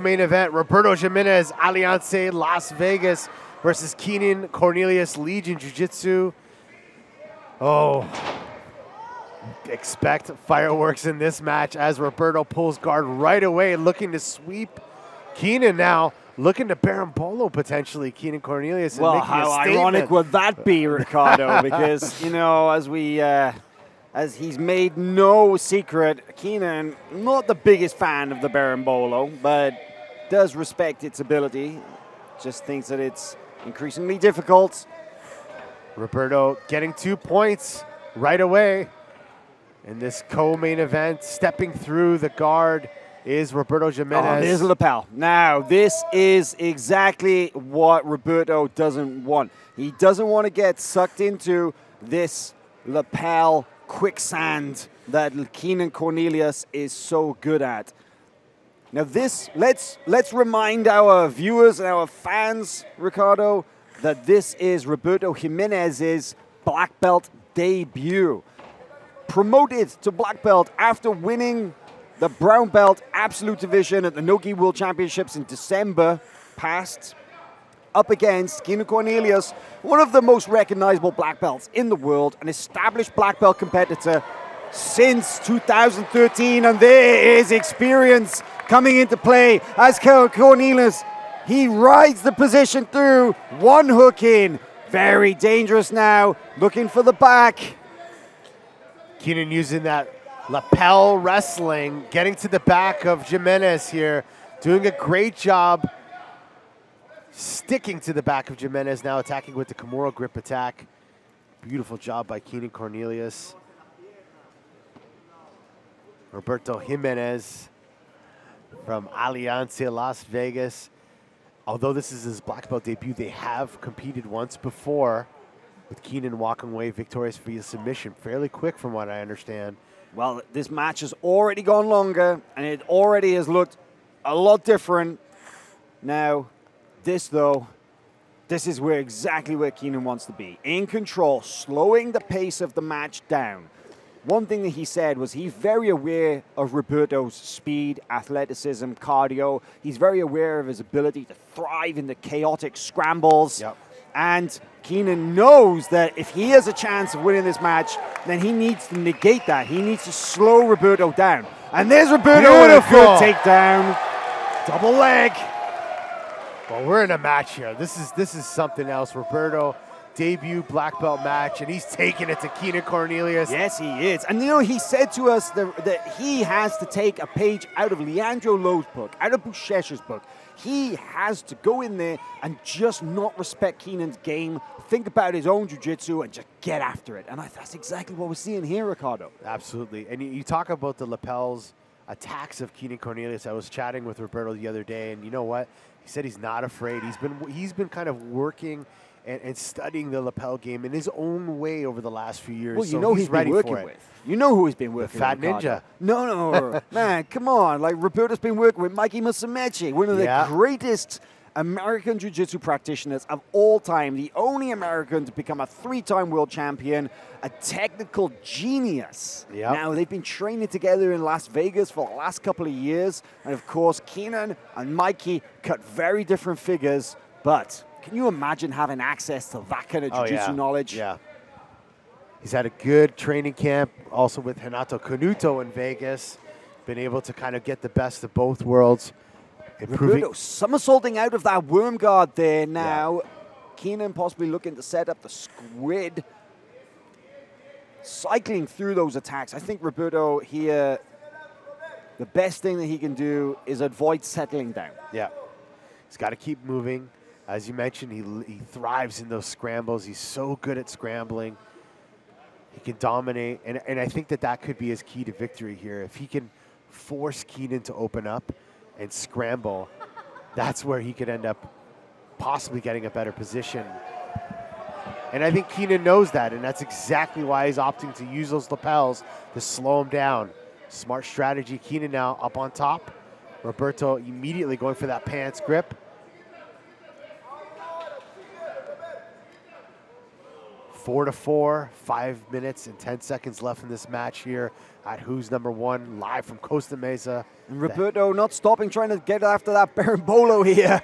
Main event, Roberto Jimenez, Alianza Las Vegas versus Keenan Cornelius, Legion Jiu-Jitsu. Oh, expect fireworks in this match as Roberto pulls guard right away, looking to sweep Keenan now, looking to Berimbolo potentially, Keenan Cornelius. And well, how ironic would that be, Ricardo? Because, you know, as he's made no secret, Keenan, not the biggest fan of the Berimbolo, but does respect its ability. Just thinks that it's increasingly difficult. Roberto getting 2 points right away in this co-main event. Stepping through the guard is Roberto Jimenez. Oh, there's a lapel. Now, this is exactly what Roberto doesn't want. He doesn't want to get sucked into this lapel quicksand that Keenan Cornelius is so good at. Now let's remind our viewers and our fans, Ricardo, that this is Roberto Jimenez's black belt debut. Promoted to black belt after winning the brown belt absolute division at the Nogi World Championships in December past, up against Keenan Cornelius, one of the most recognizable black belts in the world, an established black belt competitor since 2013, and there is experience coming into play as Cornelius, he rides the position through, one hook in, very dangerous now, looking for the back. Keenan using that lapel wrestling, getting to the back of Jimenez here, doing a great job sticking to the back of Jimenez, now attacking with the Kimura grip attack. Beautiful job by Keenan Cornelius. Roberto Jimenez from Alianza Las Vegas. Although this is his black belt debut, they have competed once before, with Keenan walking away victorious via submission fairly quick from what I understand. Well, this match has already gone longer, and it already has looked a lot different. Now, this is exactly where Keenan wants to be. In control, slowing the pace of the match down. One thing that he said was he's very aware of Roberto's speed, athleticism, cardio. He's very aware of his ability to thrive in the chaotic scrambles. Yep. And Keenan knows that if he has a chance of winning this match, then he needs to negate that. He needs to slow Roberto down. And there's Roberto with a good takedown. Double leg. Well, we're in a match here. This is something else. Roberto, debut black belt match, and he's taking it to Keenan Cornelius. Yes, he is. And, you know, he said to us that he has to take a page out of Leandro Lo's book, out of Buchech's book. He has to go in there and just not respect Keenan's game, think about his own jiu-jitsu, and just get after it. And that's exactly what we're seeing here, Ricardo. Absolutely. And you talk about the lapels attacks of Keenan Cornelius. I was chatting with Roberto the other day, and you know what? He said he's not afraid. He's been kind of working and studying the lapel game in his own way over the last few years. Well, you know he's been working with. You know who he's been working with. The Fat Ninja. No, man, come on. Like, Roberto's been working with Mikey Musumeci, one of the greatest American jiu-jitsu practitioners of all time, the only American to become a 3-time world champion, a technical genius. Yep. Now, they've been training together in Las Vegas for the last couple of years, and of course, Keenan and Mikey cut very different figures, but can you imagine having access to that kind of jiu-jitsu knowledge? Yeah. He's had a good training camp, also with Renato Canuto in Vegas. Been able to kind of get the best of both worlds. Roberto somersaulting out of that worm guard there now. Yeah. Keenan possibly looking to set up the squid. Cycling through those attacks. I think Roberto here, the best thing that he can do is avoid settling down. Yeah. He's got to keep moving. As you mentioned, he thrives in those scrambles. He's so good at scrambling. He can dominate. And I think that could be his key to victory here. If he can force Keenan to open up and scramble, that's where he could end up possibly getting a better position. And I think Keenan knows that, and that's exactly why he's opting to use those lapels to slow him down. Smart strategy. Keenan now up on top. Roberto immediately going for that pants grip. 4-4, 5 minutes and 10 seconds left in this match here at Who's Number One, live from Costa Mesa. And Roberto not stopping, trying to get after that Berimbolo here.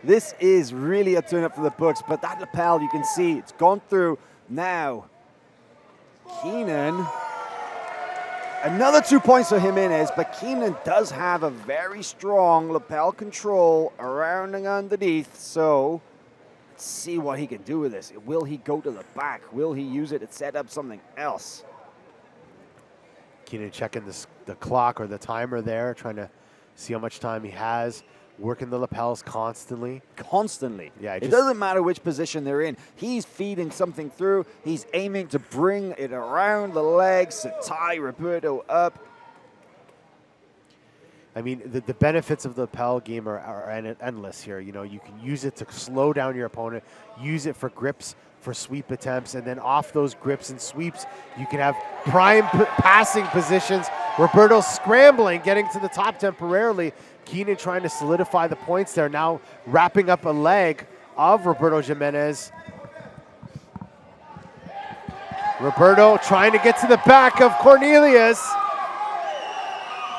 This is really a turn up for the books, but that lapel, you can see, it's gone through. Now, Keenan, another 2 points for Jimenez, but Keenan does have a very strong lapel control around and underneath, so let's see what he can do with this. Will he go to the back? Will he use it to set up something else? Keenan checking the clock or the timer there, trying to see how much time he has. Working the lapels constantly. Constantly. Yeah, it doesn't matter which position they're in. He's feeding something through. He's aiming to bring it around the legs to tie Roberto up. I mean, the benefits of the lapel game are endless here. You know, you can use it to slow down your opponent, use it for grips, for sweep attempts, and then off those grips and sweeps, you can have prime passing positions. Roberto scrambling, getting to the top temporarily. Keenan trying to solidify the points there, now wrapping up a leg of Roberto Jimenez. Roberto trying to get to the back of Cornelius.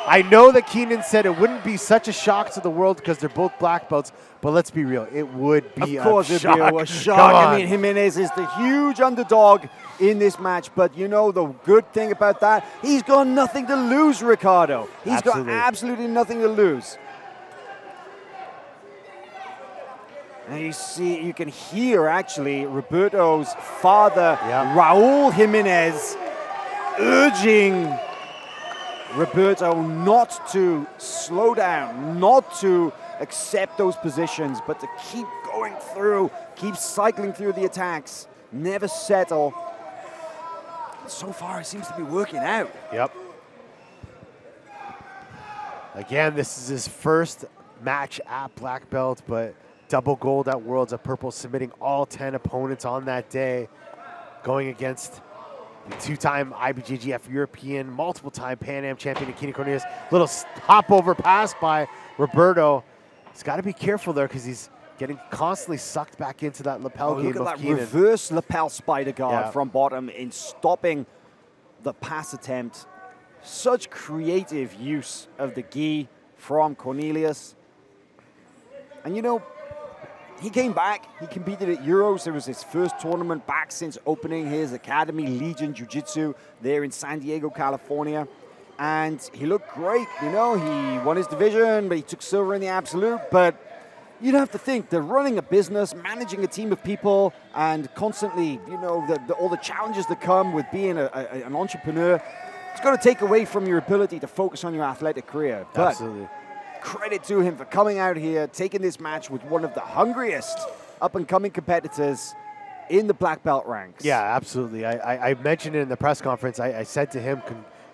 I know that Keenan said it wouldn't be such a shock to the world because they're both black belts, but let's be real, it would be a shock. Of course it'd be a shock. I mean, Jimenez is the huge underdog in this match, but you know the good thing about that, he's got nothing to lose, Ricardo. He's got absolutely nothing to lose. And you see, you can hear actually Roberto's father, Raul Jimenez, urging Roberto not to slow down, not to accept those positions, but to keep going through, keep cycling through the attacks, never settle. So far, it seems to be working out. Yep. Again, this is his first match at black belt, but double gold at Worlds at purple, submitting all 10 opponents on that day, going against the two-time IBJJF European, multiple-time Pan Am champion Keenan Cornelius. Little hop-over pass by Roberto. He's got to be careful there because he's getting constantly sucked back into that lapel game look of at that Keenan. Reverse lapel spider guard from bottom in stopping the pass attempt. Such creative use of the gi from Cornelius. And you know, he came back, he competed at Euros. It was his first tournament back since opening his academy, Legion Jiu-Jitsu, there in San Diego, California. And he looked great, you know, he won his division, but he took silver in the absolute. But you'd have to think, they're running a business, managing a team of people, and constantly, you know, all the challenges that come with being an entrepreneur. It's going to take away from your ability to focus on your athletic career. But absolutely. Credit to him for coming out here, taking this match with one of the hungriest up-and-coming competitors in the black belt ranks. Yeah, absolutely. I mentioned it in the press conference. I said to him,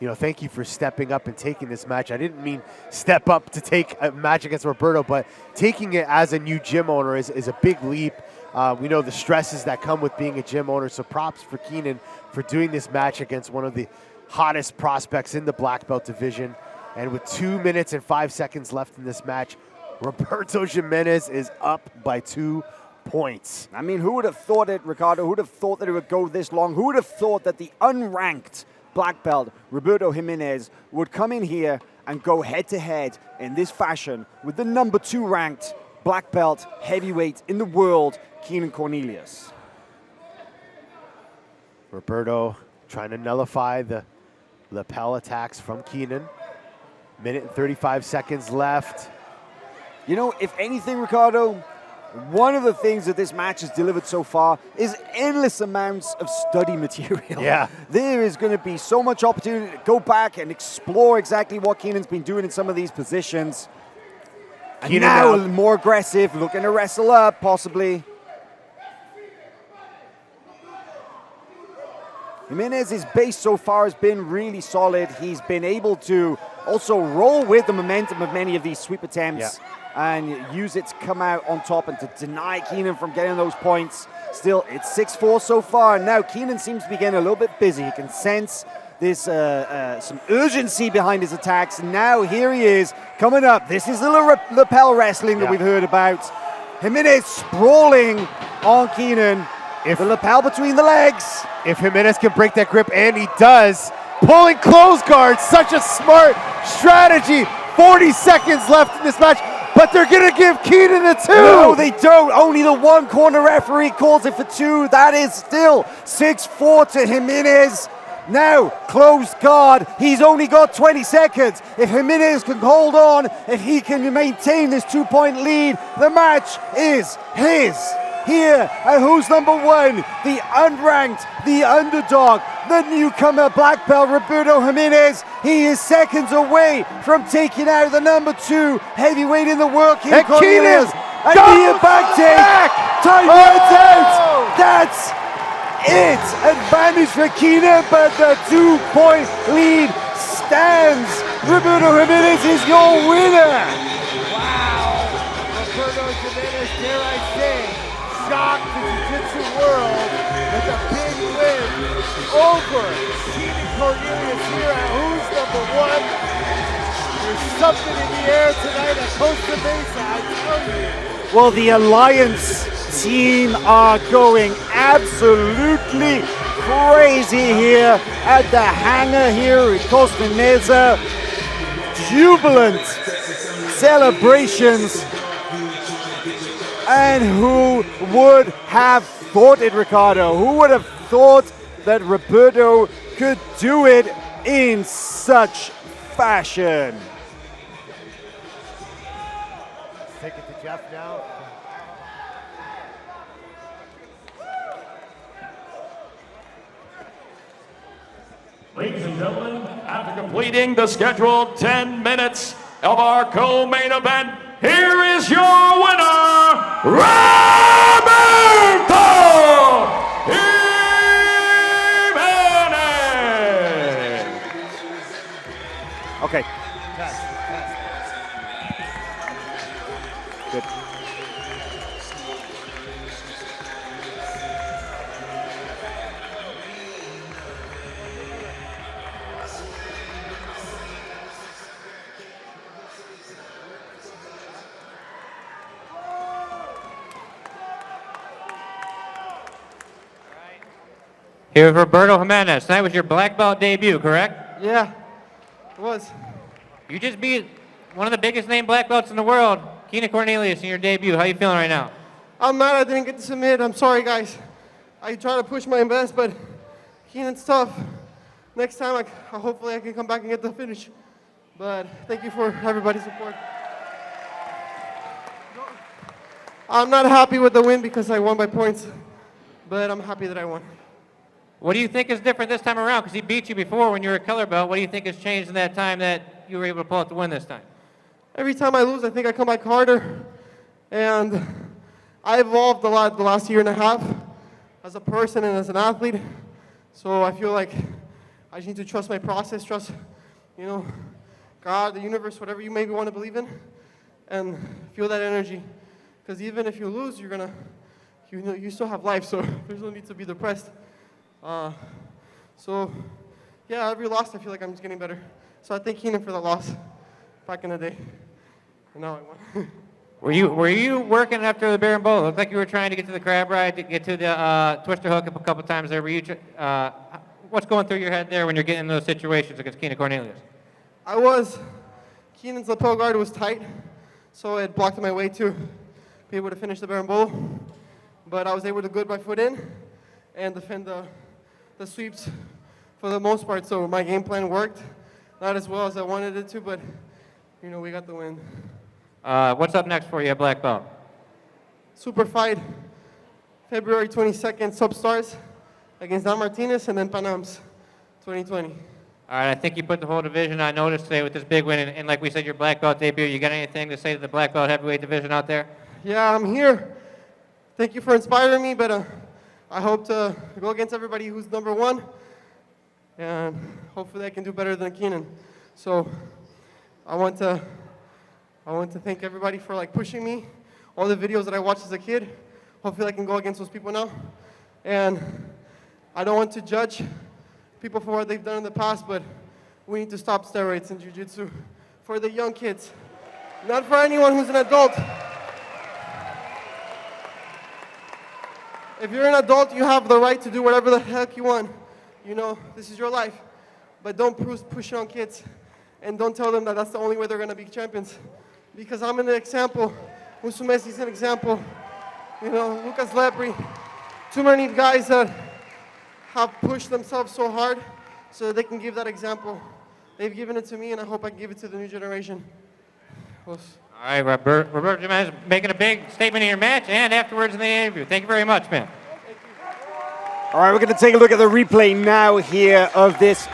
you know, thank you for stepping up and taking this match. I didn't mean step up to take a match against Roberto, but taking it as a new gym owner is a big leap. We know the stresses that come with being a gym owner, so props for Keenan for doing this match against one of the hottest prospects in the black belt division. And with 2 minutes and 5 seconds left in this match, Roberto Jimenez is up by 2 points. I mean, who would have thought it, Ricardo? Who would have thought that it would go this long? Who would have thought that the unranked black belt, Roberto Jimenez, would come in here and go head-to-head in this fashion with the number 2 ranked black belt heavyweight in the world, Keenan Cornelius? Roberto trying to nullify the lapel attacks from Keenan. Minute and 35 seconds left. You know, if anything, Ricardo, one of the things that this match has delivered so far is endless amounts of study material. Yeah. There is going to be so much opportunity to go back and explore exactly what Keenan's been doing in some of these positions. And now more aggressive, looking to wrestle up, possibly. Jimenez's base so far has been really solid. He's been able to also roll with the momentum of many of these sweep attempts and use it to come out on top and to deny Keenan from getting those points. Still, it's 6-4 so far. Now Keenan seems to be getting a little bit busy. He can sense this some urgency behind his attacks. And now here he is coming up. This is the lapel wrestling that we've heard about. Jimenez sprawling on Keenan. The lapel between the legs. If Jimenez can break that grip, and he does, pulling close guard, such a smart strategy. 40 seconds left in this match, but they're gonna give Keenan a 2. No, they don't. Only the one corner referee calls it for 2. That is still 6-4 to Jimenez. Now, close guard. He's only got 20 seconds. If Jimenez can hold on, if he can maintain this 2-point lead, the match is his. Here at Who's Number One, the unranked, the underdog, the newcomer black belt, Roberto Jimenez. He is seconds away from taking out the number 2 heavyweight in the world, Keenan Cornelius. And the back take. Time runs out. That's it. Advantage for Keenan, but the 2-point lead stands. Roberto Jimenez is your winner. Wow. Roberto Jimenez, dare I say, shocked the jiu-jitsu world with a big win over Keenan Cornelius here at Who's Number One. There's something in the air tonight at Costa Mesa, I tell you. Well, the Alliance team are going absolutely crazy here at the hangar here at Costa Mesa. Jubilant celebrations. And who would have thought it, Ricardo? Who would have thought that Roberto could do it in such fashion? Take it to Jeff now. Ladies and gentlemen, after completing the scheduled 10 minutes of our co-main event, here is your winner, Roberto Jimenez. Okay. Good. Here's Roberto Jimenez. Tonight was your black belt debut, correct? Yeah, it was. You just beat one of the biggest named black belts in the world, Keenan Cornelius, in your debut. How you feeling right now? I'm mad I didn't get to submit. I'm sorry, guys. I try to push my best, but Keenan's tough. Next time, hopefully I can come back and get the finish. But thank you for everybody's support. I'm not happy with the win because I won by points, but I'm happy that I won. What do you think is different this time around? Because he beat you before when you were a color belt. What do you think has changed in that time that you were able to pull out the win this time? Every time I lose, I think I come back harder. And I evolved a lot the last year and a half as a person and as an athlete. So I feel like I just need to trust my process, trust, God, the universe, whatever you maybe want to believe in, and feel that energy. Because even if you lose, you still have life, so there's no need to be depressed. Every loss, I feel like I'm just getting better. So I thank Keenan for the loss back in the day. And now I won. Were you working after the Baron Bowl? It looked like you were trying to get to the crab ride, to get to the twister hook a couple times there. What's going through your head there when you're getting in those situations against Keenan Cornelius? I was. Keenan's lapel guard was tight, so it blocked my way to be able to finish the Baron Bowl. But I was able to good my foot in and defend the sweeps for the most part. So my game plan worked. Not as well as I wanted it to, but we got the win. What's up next for you at black belt? Super fight, February 22nd, Substars against Dan Martinez, and then Panams 2020. All right, I think you put the whole division on notice today with this big win, and like we said, your black belt debut. You got anything to say to the black belt heavyweight division out there? Yeah, I'm here. Thank you for inspiring me, but I hope to go against everybody who's number one, and hopefully I can do better than Keenan. So I want to thank everybody for pushing me, all the videos that I watched as a kid. Hopefully I can go against those people now. And I don't want to judge people for what they've done in the past, but we need to stop steroids in jiu-jitsu for the young kids, not for anyone who's an adult. if you're an adult, you have the right to do whatever the heck you want. You know, this is your life. But don't push it on kids. And don't tell them that that's the only way they're going to be champions. Because I'm an example. Musumesi's an example. You know, Lucas Lepri. Too many guys that have pushed themselves so hard so that they can give that example. They've given it to me, and I hope I can give it to the new generation. All right, Roberto Jimenez making a big statement in your match and afterwards in the interview. Thank you very much, man. All right, we're going to take a look at the replay now here of this